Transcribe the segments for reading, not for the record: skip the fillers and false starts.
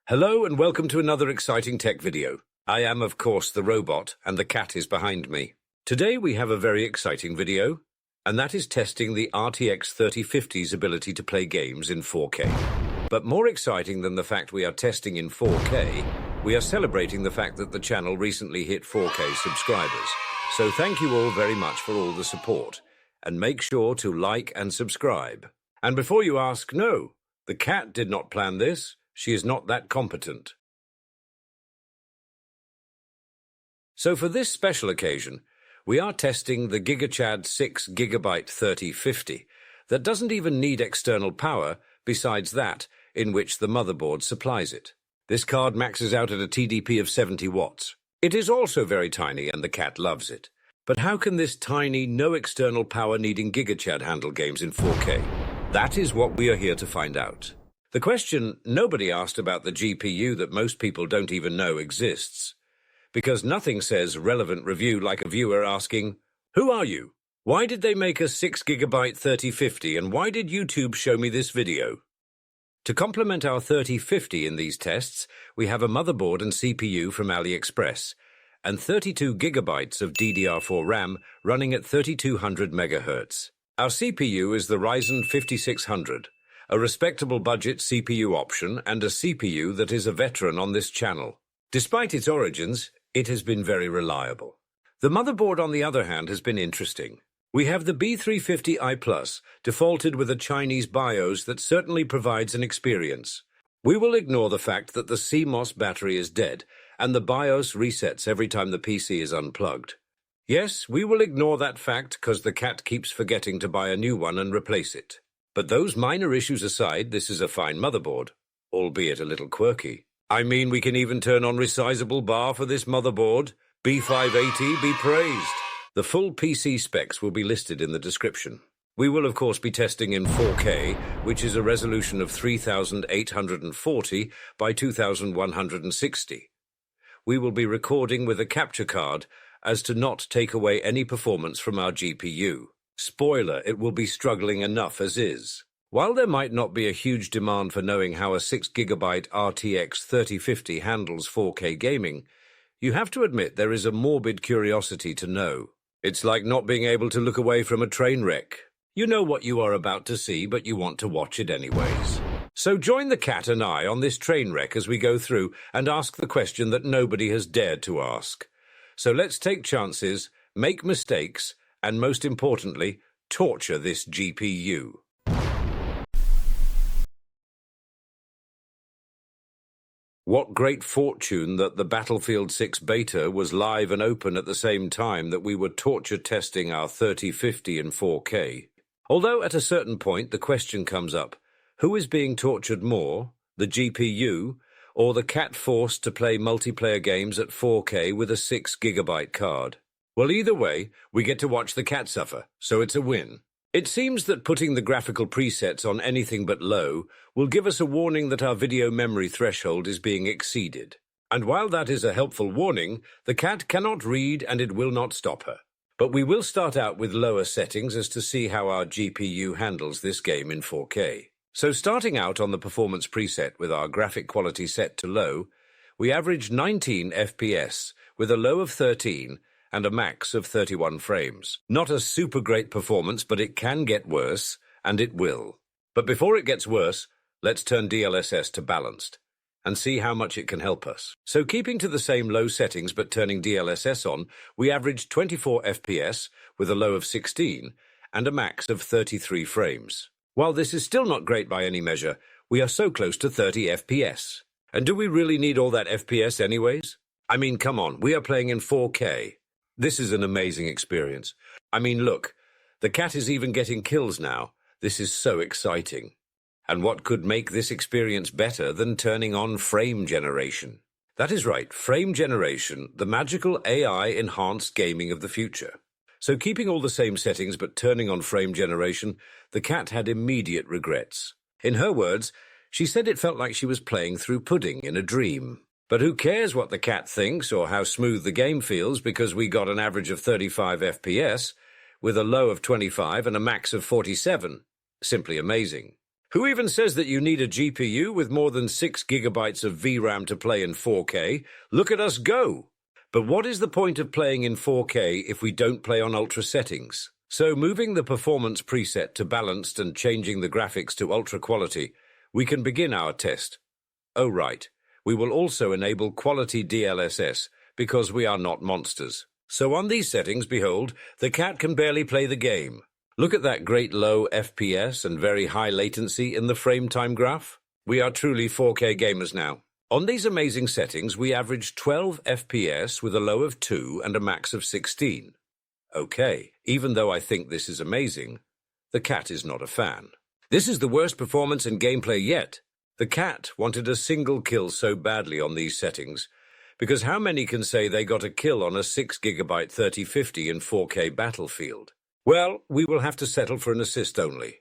Hello and welcome to another exciting tech video. I am, of course, the robot, and the cat is behind me. Today we have a very exciting video, and that is testing the RTX 3050's ability to play games in 4K. But more exciting than the fact we are testing in 4K, we are celebrating the fact that the channel recently hit 4K subscribers. So thank you all very much for all the support, and make sure to like and subscribe. And before you ask, no, the cat did not plan this. She is not that competent. So for this special occasion, we are testing the GigaChad 6GB 3050 that doesn't even need external power besides that in which the motherboard supplies it. This card maxes out at a TDP of 70 watts. It is also very tiny and the cat loves it. But how can this tiny, no external power needing GigaChad handle games in 4K? That is what we are here to find out. The question nobody asked about the GPU that most people don't even know exists. Because nothing says relevant review like a viewer asking, "Who are you? Why did they make a 6GB 3050 and why did YouTube show me this video?" To complement our 3050 in these tests, we have a motherboard and CPU from AliExpress and 32GB of DDR4 RAM running at 3200 MHz. Our CPU is the Ryzen 5600. A respectable budget CPU option and a CPU that is a veteran on this channel. Despite its origins, it has been very reliable. The motherboard, on the other hand, has been interesting. We have the B350i Plus, defaulted with a Chinese BIOS that certainly provides an experience. We will ignore the fact that the CMOS battery is dead and the BIOS resets every time the PC is unplugged. Yes, we will ignore that fact because the cat keeps forgetting to buy a new one and replace it. But those minor issues aside, this is a fine motherboard, albeit a little quirky. I mean, we can even turn on resizable bar for this motherboard. B580 be praised. The full PC specs will be listed in the description. We will, of course, be testing in 4K, which is a resolution of 3840 by 2160. We will be recording with a capture card as to not take away any performance from our GPU. Spoiler, it will be struggling enough as is. While there might not be a huge demand for knowing how a 6GB RTX 3050 handles 4K gaming, you have to admit there is a morbid curiosity to know. It's like not being able to look away from a train wreck. You know what you are about to see, but you want to watch it anyways. So join the cat and I on this train wreck as we go through and ask the question that nobody has dared to ask. So let's take chances, make mistakes, and most importantly, torture this GPU. What great fortune that the Battlefield 6 beta was live and open at the same time that we were torture testing our 3050 in 4K. Although at a certain point the question comes up, who is being tortured more, the GPU or the cat forced to play multiplayer games at 4K with a 6GB card? Well, either way, we get to watch the cat suffer, so it's a win. It seems that putting the graphical presets on anything but low will give us a warning that our video memory threshold is being exceeded. And while that is a helpful warning, the cat cannot read and it will not stop her. But we will start out with lower settings as to see how our GPU handles this game in 4K. So starting out on the performance preset with our graphic quality set to low, we average 19 FPS with a low of 13 and a max of 31 frames. Not a super great performance, but it can get worse, and it will. But before it gets worse, let's turn DLSS to balanced and see how much it can help us. So keeping to the same low settings but turning DLSS on, we averaged 24 FPS with a low of 16 and a max of 33 frames. While this is still not great by any measure, we are so close to 30 FPS. And do we really need all that FPS anyways? I mean, come on, we are playing in 4K. This is an amazing experience. I mean, look, the cat is even getting kills now. This is so exciting. And what could make this experience better than turning on frame generation? That is right, frame generation, the magical AI-enhanced gaming of the future. So keeping all the same settings but turning on frame generation, the cat had immediate regrets. In her words, she said it felt like she was playing through pudding in a dream. But who cares what the cat thinks or how smooth the game feels because we got an average of 35 FPS with a low of 25 and a max of 47. Simply amazing. Who even says that you need a GPU with more than 6 gigabytes of VRAM to play in 4K? Look at us go! But what is the point of playing in 4K if we don't play on ultra settings? So moving the performance preset to balanced and changing the graphics to ultra quality, we can begin our test. Oh right, we will also enable quality DLSS because we are not monsters. So on these settings, behold, the cat can barely play the game. Look at that great low FPS and very high latency in the frame time graph. We are truly 4K gamers now. On these amazing settings, we averaged 12 FPS with a low of 2 and a max of 16. Okay, even though I think this is amazing, the cat is not a fan. This is the worst performance in gameplay yet. The cat wanted a single kill so badly on these settings, because how many can say they got a kill on a 6 GB 3050 in 4K Battlefield? Well, we will have to settle for an assist only.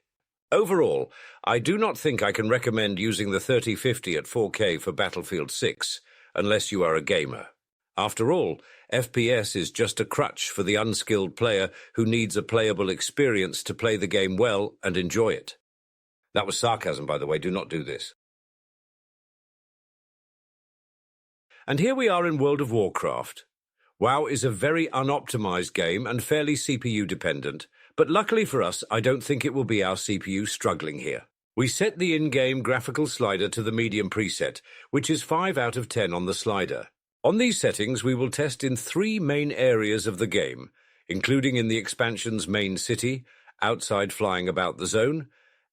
Overall, I do not think I can recommend using the 3050 at 4K for Battlefield 6, unless you are a gamer. After all, FPS is just a crutch for the unskilled player who needs a playable experience to play the game well and enjoy it. That was sarcasm, by the way, do not do this. And here we are in World of Warcraft. WoW is a very unoptimized game and fairly CPU dependent, but luckily for us, I don't think it will be our CPU struggling here. We set the in-game graphical slider to the medium preset, which is 5 out of 10 on the slider. On these settings, we will test in 3 main areas of the game, including in the expansion's main city, outside flying about the zone,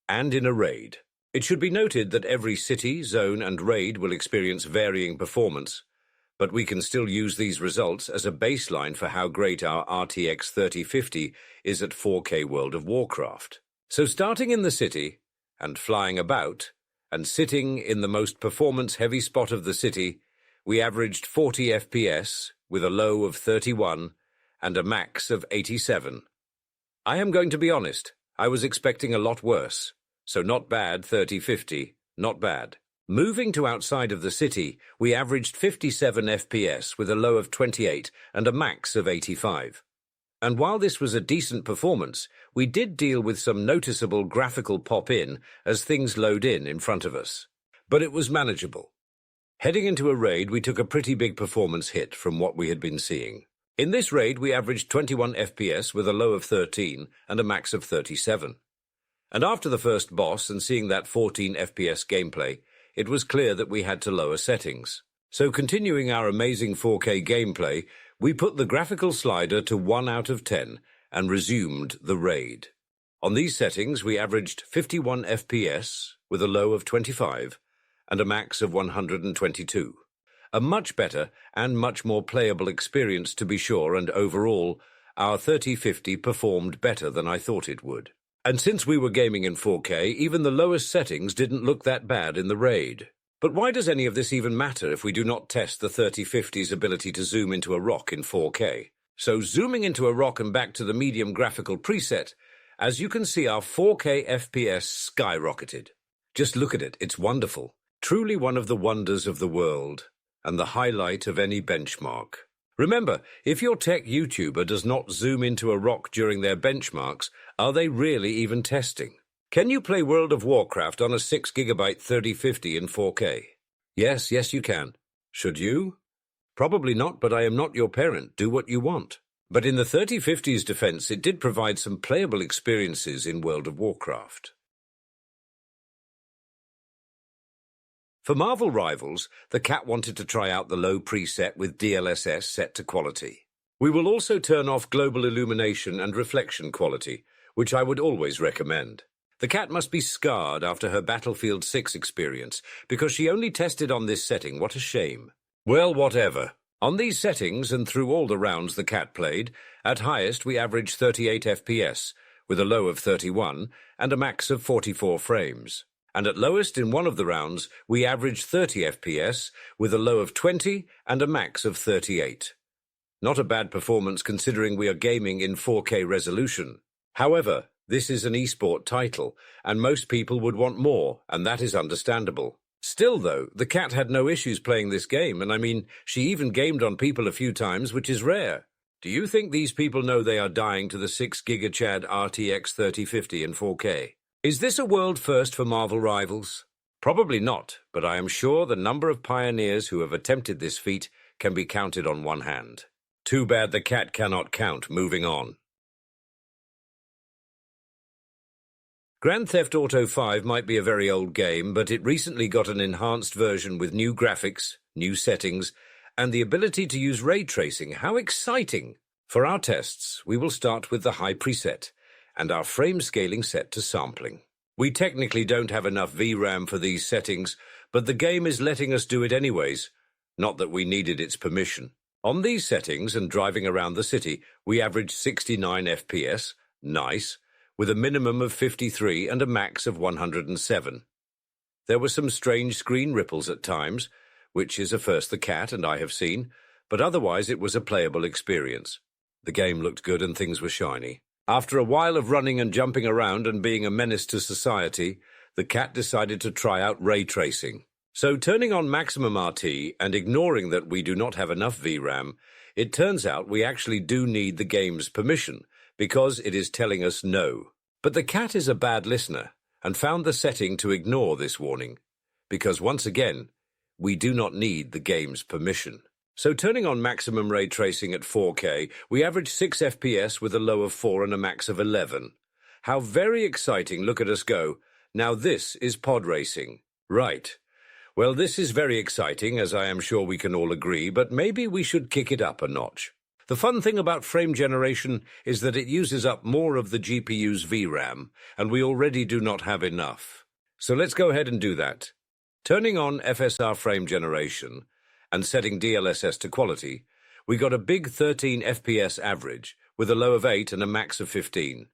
and in a raid. It should be noted that every city, zone, and raid will experience varying performance, but we can still use these results as a baseline for how great our RTX 3050 is at 4K World of Warcraft. So starting in the city, and flying about, and sitting in the most performance-heavy spot of the city, we averaged 40 FPS with a low of 31 and a max of 87. I am going to be honest, I was expecting a lot worse. So not bad 3050, not bad. Moving to outside of the city, we averaged 57 FPS with a low of 28 and a max of 85. And while this was a decent performance, we did deal with some noticeable graphical pop-in as things load in front of us. But it was manageable. Heading into a raid, we took a pretty big performance hit from what we had been seeing. In this raid, we averaged 21 FPS with a low of 13 and a max of 37. And after the first boss and seeing that 14 FPS gameplay, it was clear that we had to lower settings. So continuing our amazing 4K gameplay, we put the graphical slider to 1 out of 10 and resumed the raid. On these settings, we averaged 51 FPS with a low of 25 and a max of 122. A much better and much more playable experience to be sure, and overall, our 3050 performed better than I thought it would. And since we were gaming in 4K, even the lowest settings didn't look that bad in the raid. But why does any of this even matter if we do not test the 3050's ability to zoom into a rock in 4K? So zooming into a rock and back to the medium graphical preset, as you can see, our 4K FPS skyrocketed. Just look at it, it's wonderful. Truly one of the wonders of the world, and the highlight of any benchmark. Remember, if your tech YouTuber does not zoom into a rock during their benchmarks, are they really even testing? Can you play World of Warcraft on a 6 GB 3050 in 4K? Yes, you can. Should you? Probably not, but I am not your parent. Do what you want. But in the 3050's defense, it did provide some playable experiences in World of Warcraft. For Marvel Rivals, the cat wanted to try out the low preset with DLSS set to quality. We will also turn off global illumination and reflection quality, which I would always recommend. The cat must be scarred after her Battlefield 6 experience, because she only tested on this setting. What a shame. Well, whatever. On these settings and through all the rounds the cat played, at highest we averaged 38 FPS, with a low of 31 and a max of 44 frames. And at lowest in one of the rounds, we averaged 30 FPS with a low of 20 and a max of 38. Not a bad performance considering we are gaming in 4K resolution. However, this is an esport title, and most people would want more, and that is understandable. Still, though, the cat had no issues playing this game, and I mean, she even gamed on people a few times, which is rare. Do you think these people know they are dying to the 6 GHz RTX 3050 in 4K? Is this a world first for Marvel rivals? Probably not, but I am sure the number of pioneers who have attempted this feat can be counted on one hand. Too bad the cat cannot count. Moving on. Grand Theft Auto 5 might be a very old game, but it recently got an enhanced version with new graphics, new settings, and the ability to use ray tracing. How exciting! For our tests, we will start with the high preset and our frame scaling set to sampling. We technically don't have enough VRAM for these settings, but the game is letting us do it anyways, not that we needed its permission. On these settings and driving around the city, we averaged 69 FPS, nice, with a minimum of 53 and a max of 107. There were some strange screen ripples at times, which is a first the cat and I have seen, but otherwise it was a playable experience. The game looked good and things were shiny. After a while of running and jumping around and being a menace to society, the cat decided to try out ray tracing. So turning on maximum RT and ignoring that we do not have enough VRAM, it turns out we actually do need the game's permission, because it is telling us no. But the cat is a bad listener and found the setting to ignore this warning, because once again, we do not need the game's permission. So turning on maximum ray tracing at 4K, we average 6 FPS with a low of 4 and a max of 11. How very exciting, look at us go. Now this is pod racing. Right. Well, this is very exciting, as I am sure we can all agree, but maybe we should kick it up a notch. The fun thing about frame generation is that it uses up more of the GPU's VRAM, and we already do not have enough. So let's go ahead and do that. Turning on FSR frame generation and setting DLSS to quality, we got a big 13 FPS average with a low of 8 and a max of 15.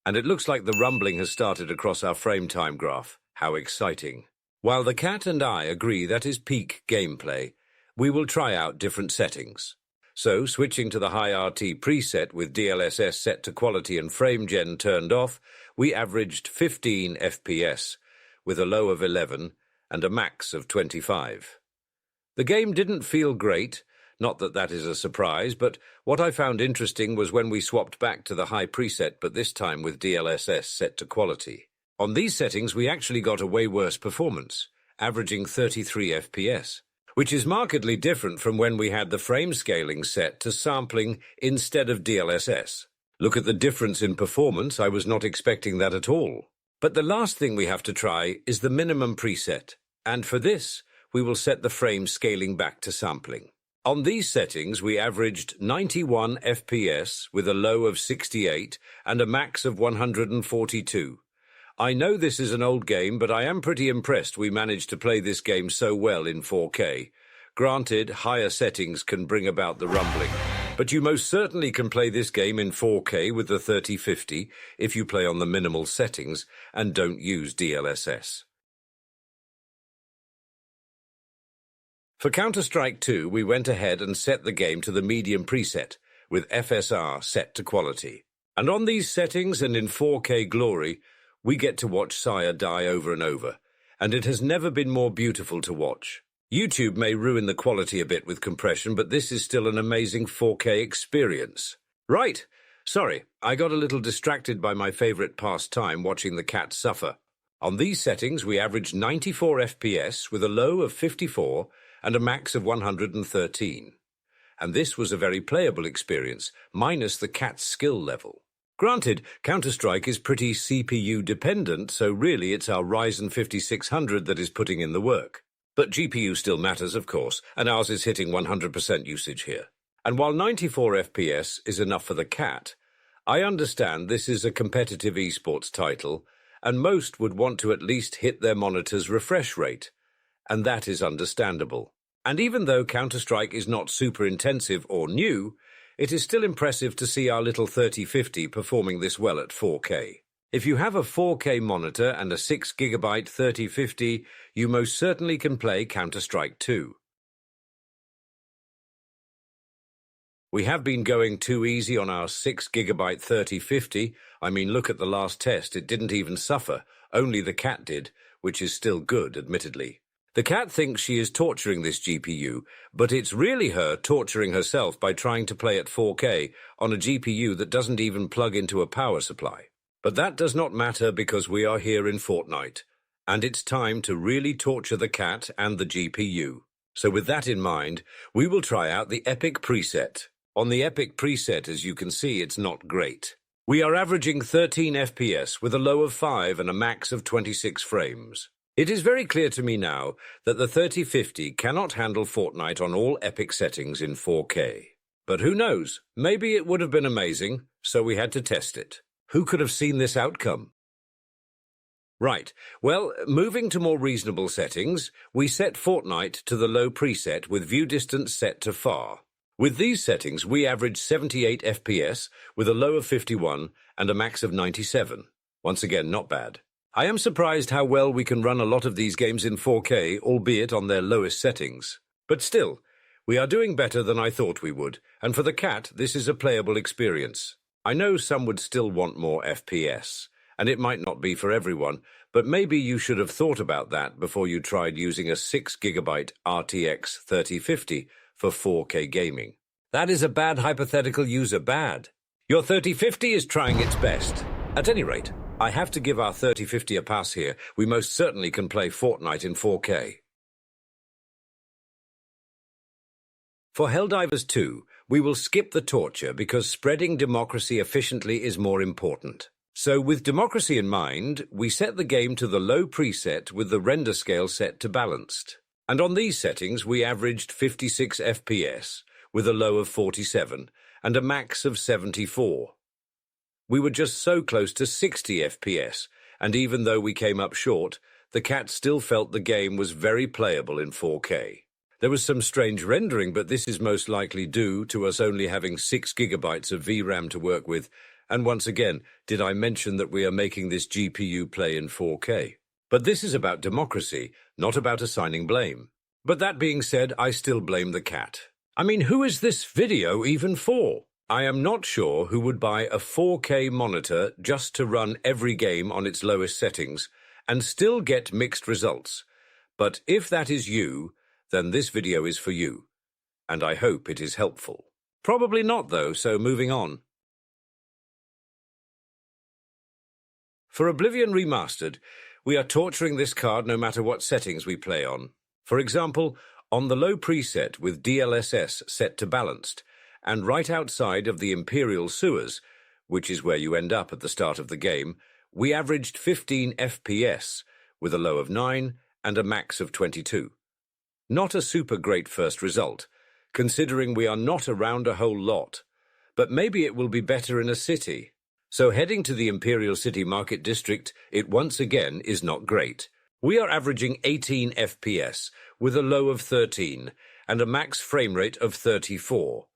And it looks like the rumbling has started across our frame time graph. How exciting. While the cat and I agree that is peak gameplay, we will try out different settings. So, switching to the high RT preset with DLSS set to quality and frame gen turned off, we averaged 15 FPS, with a low of 11 and a max of 25. The game didn't feel great, not that that is a surprise, but what I found interesting was when we swapped back to the high preset, but this time with DLSS set to quality. On these settings, we actually got a way worse performance, averaging 33 FPS. Which is markedly different from when we had the frame scaling set to sampling instead of DLSS. Look at the difference in performance, I was not expecting that at all. But the last thing we have to try is the minimum preset, and for this, we will set the frame scaling back to sampling. On these settings, we averaged 91 FPS with a low of 68 and a max of 142. I know this is an old game, but I am pretty impressed we managed to play this game so well in 4K. Granted, higher settings can bring about the rumbling, but you most certainly can play this game in 4K with the 3050 if you play on the minimal settings and don't use DLSS. For Counter-Strike 2, we went ahead and set the game to the medium preset with FSR set to quality. And on these settings and in 4K glory, we get to watch Sire die over and over, and it has never been more beautiful to watch. YouTube may ruin the quality a bit with compression, but this is still an amazing 4K experience. Right, sorry, I got a little distracted by my favorite pastime, watching the cat suffer. On these settings, we averaged 94 FPS with a low of 54 and a max of 113. And this was a very playable experience, minus the cat's skill level. Granted, Counter-Strike is pretty CPU-dependent, so really it's our Ryzen 5600 that is putting in the work. But GPU still matters, of course, and ours is hitting 100% usage here. And while 94 FPS is enough for the cat, I understand this is a competitive esports title, and most would want to at least hit their monitor's refresh rate, and that is understandable. And even though Counter-Strike is not super intensive or new, it is still impressive to see our little 3050 performing this well at 4K. If you have a 4K monitor and a 6GB 3050, you most certainly can play Counter-Strike 2. We have been going too easy on our 6GB 3050. I mean, look at the last test, it didn't even suffer, only the cat did, which is still good, admittedly. The cat thinks she is torturing this GPU, but it's really her torturing herself by trying to play at 4K on a GPU that doesn't even plug into a power supply. But that does not matter because we are here in Fortnite, and it's time to really torture the cat and the GPU. So with that in mind, we will try out the Epic preset. On the Epic preset, as you can see, it's not great. We are averaging 13 FPS with a low of 5 and a max of 26 frames. It is very clear to me now that the 3050 cannot handle Fortnite on all Epic settings in 4K. But who knows, maybe it would have been amazing, so we had to test it. Who could have seen this outcome? Right, well, moving to more reasonable settings, we set Fortnite to the low preset with view distance set to far. With these settings, we average 78 FPS with a low of 51 and a max of 97. Once again, not bad. I am surprised how well we can run a lot of these games in 4K, albeit on their lowest settings. But still, we are doing better than I thought we would, and for the cat, this is a playable experience. I know some would still want more FPS, and it might not be for everyone, but maybe you should have thought about that before you tried using a 6GB RTX 3050 for 4K gaming. That is a bad hypothetical user, bad. Your 3050 is trying its best. At any rate, I have to give our 3050 a pass here. We most certainly can play Fortnite in 4K. For Helldivers 2, we will skip the torture because spreading democracy efficiently is more important. So with democracy in mind, we set the game to the low preset with the render scale set to balanced. And on these settings, we averaged 56 FPS with a low of 47 and a max of 74. We were just so close to 60 FPS, and even though we came up short, the cat still felt the game was very playable in 4K. There was some strange rendering, but this is most likely due to us only having 6GB of VRAM to work with. And once again, did I mention that we are making this GPU play in 4K? But this is about democracy, not about assigning blame. But that being said, I still blame the cat. I mean, who is this video even for? I am not sure who would buy a 4K monitor just to run every game on its lowest settings and still get mixed results. But if that is you, then this video is for you, and I hope it is helpful. Probably not though, so moving on. For Oblivion Remastered, we are torturing this card no matter what settings we play on. For example, on the low preset with DLSS set to balanced, and right outside of the Imperial sewers, which is where you end up at the start of the game, we averaged 15 FPS with a low of 9 and a max of 22. Not a super great first result, considering we are not around a whole lot, but maybe it will be better in a city. So heading to the Imperial City Market District, it once again is not great. We are averaging 18 FPS with a low of 13 and a max frame rate of 34.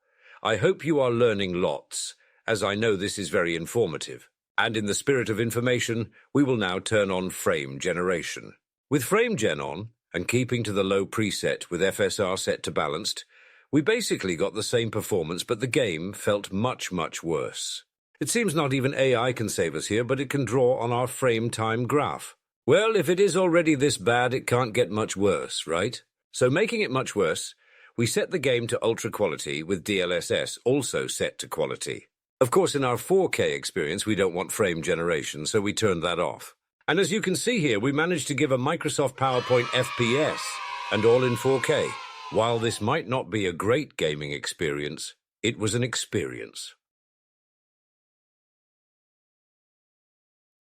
I hope you are learning lots, as I know this is very informative. And in the spirit of information, we will now turn on frame generation. With frame gen on, and keeping to the low preset with FSR set to balanced, we basically got the same performance, but the game felt much, much worse. It seems not even AI can save us here, but it can draw on our frame time graph. Well, if it is already this bad, it can't get much worse, right? So making it much worse, we set the game to ultra quality with DLSS also set to quality. Of course, in our 4K experience, we don't want frame generation, so we turned that off. And as you can see here, we managed to give a Microsoft PowerPoint FPS, and all in 4K. While this might not be a great gaming experience, it was an experience.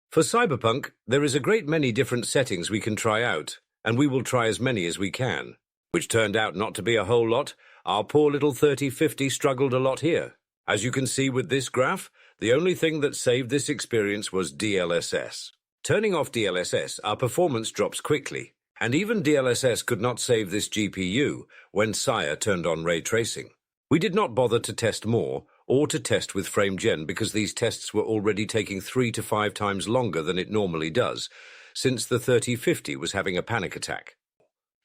For Cyberpunk, there is a great many different settings we can try out, and we will try as many as we can, which turned out not to be a whole lot. Our poor little 3050 struggled a lot here. As you can see with this graph, the only thing that saved this experience was DLSS. Turning off DLSS, our performance drops quickly, and even DLSS could not save this GPU when Sire turned on ray tracing. We did not bother to test more, or to test with frame gen because these tests were already taking 3 to 5 times longer than it normally does, since the 3050 was having a panic attack.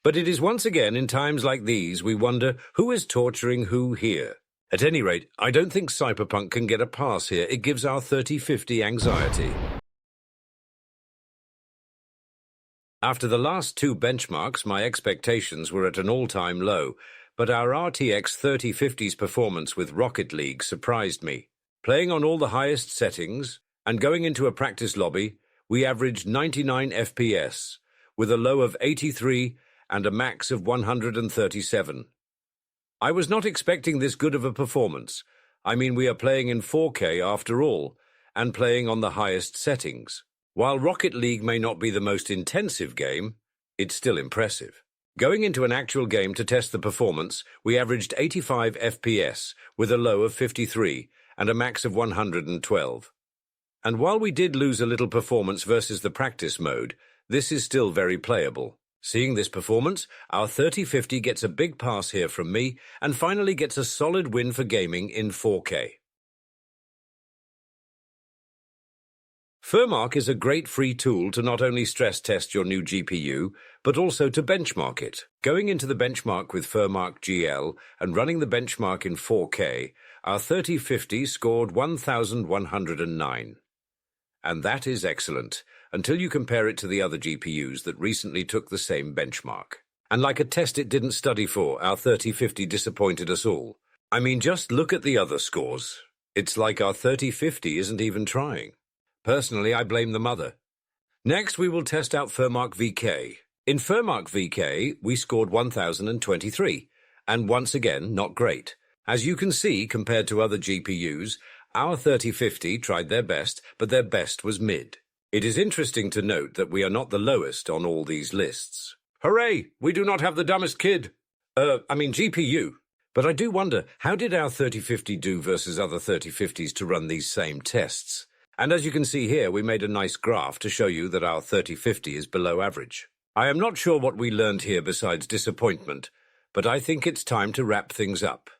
But it is once again in times like these we wonder who is torturing who here. At any rate, I don't think Cyberpunk can get a pass here. It gives our 3050 anxiety. After the last 2 benchmarks, my expectations were at an all-time low, but our RTX 3050's performance with Rocket League surprised me. Playing on all the highest settings, And going into a practice lobby, we averaged 99 FPS, with a low of 83 and a max of 137. I was not expecting this good of a performance. I mean, we are playing in 4K after all, and playing on the highest settings. While Rocket League may not be the most intensive game, it's still impressive. Going into an actual game to test the performance, we averaged 85 FPS, with a low of 53 and a max of 112. And while we did lose a little performance versus the practice mode, this is still very playable. Seeing this performance, our 3050 gets a big pass here from me and finally gets a solid win for gaming in 4K. Furmark is a great free tool to not only stress test your new GPU, but also to benchmark it. Going into the benchmark with Furmark GL and running the benchmark in 4K, our 3050 scored 1109. And that is excellent, until you compare it to the other GPUs that recently took the same benchmark. And like a test it didn't study for, our 3050 disappointed us all. I mean, just look at the other scores. It's like our 3050 isn't even trying. Personally, I blame the mother. Next, we will test out Furmark VK. In Furmark VK, we scored 1023, and once again, not great. As you can see, compared to other GPUs, our 3050 tried their best, but their best was mid. It is interesting to note that we are not the lowest on all these lists. Hooray! We do not have the dumbest kid. GPU. But I do wonder, how did our 3050 do versus other 3050s to run these same tests? And as you can see here, we made a nice graph to show you that our 3050 is below average. I am not sure what we learned here besides disappointment, but I think it's time to wrap things up.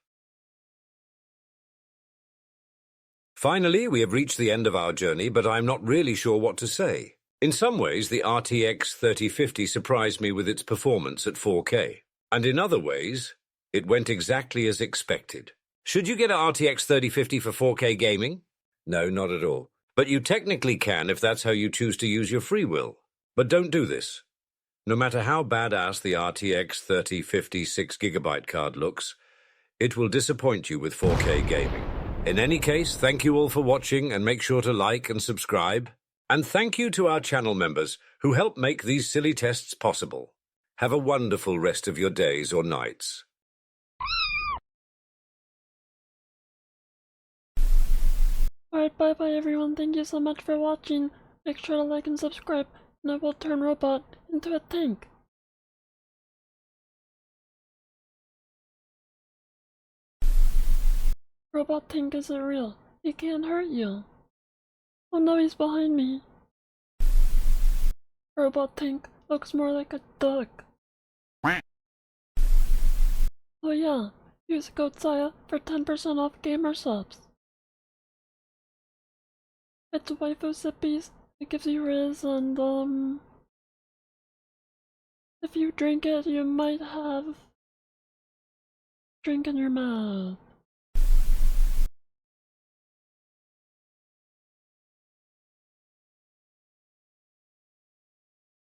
Finally, we have reached the end of our journey, but I'm not really sure what to say. In some ways, the RTX 3050 surprised me with its performance at 4K. And in other ways, it went exactly as expected. Should you get an RTX 3050 for 4K gaming? No, not at all. But you technically can if that's how you choose to use your free will. But don't do this. No matter how badass the RTX 3050 6GB card looks, it will disappoint you with 4K gaming. In any case, thank you all for watching and make sure to like and subscribe. And thank you to our channel members who help make these silly tests possible. Have a wonderful rest of your days or nights. Alright, bye-bye everyone, thank you so much for watching. Make sure to like and subscribe, and I will turn Robot into a tank. Robot tank isn't real. He can't hurt you. Oh no, he's behind me. Robot tank looks more like a duck. Oh yeah, use code Saya for 10% off gamer subs. It's waifu sippies. It gives you Riz and if you drink it you might have drink in your mouth.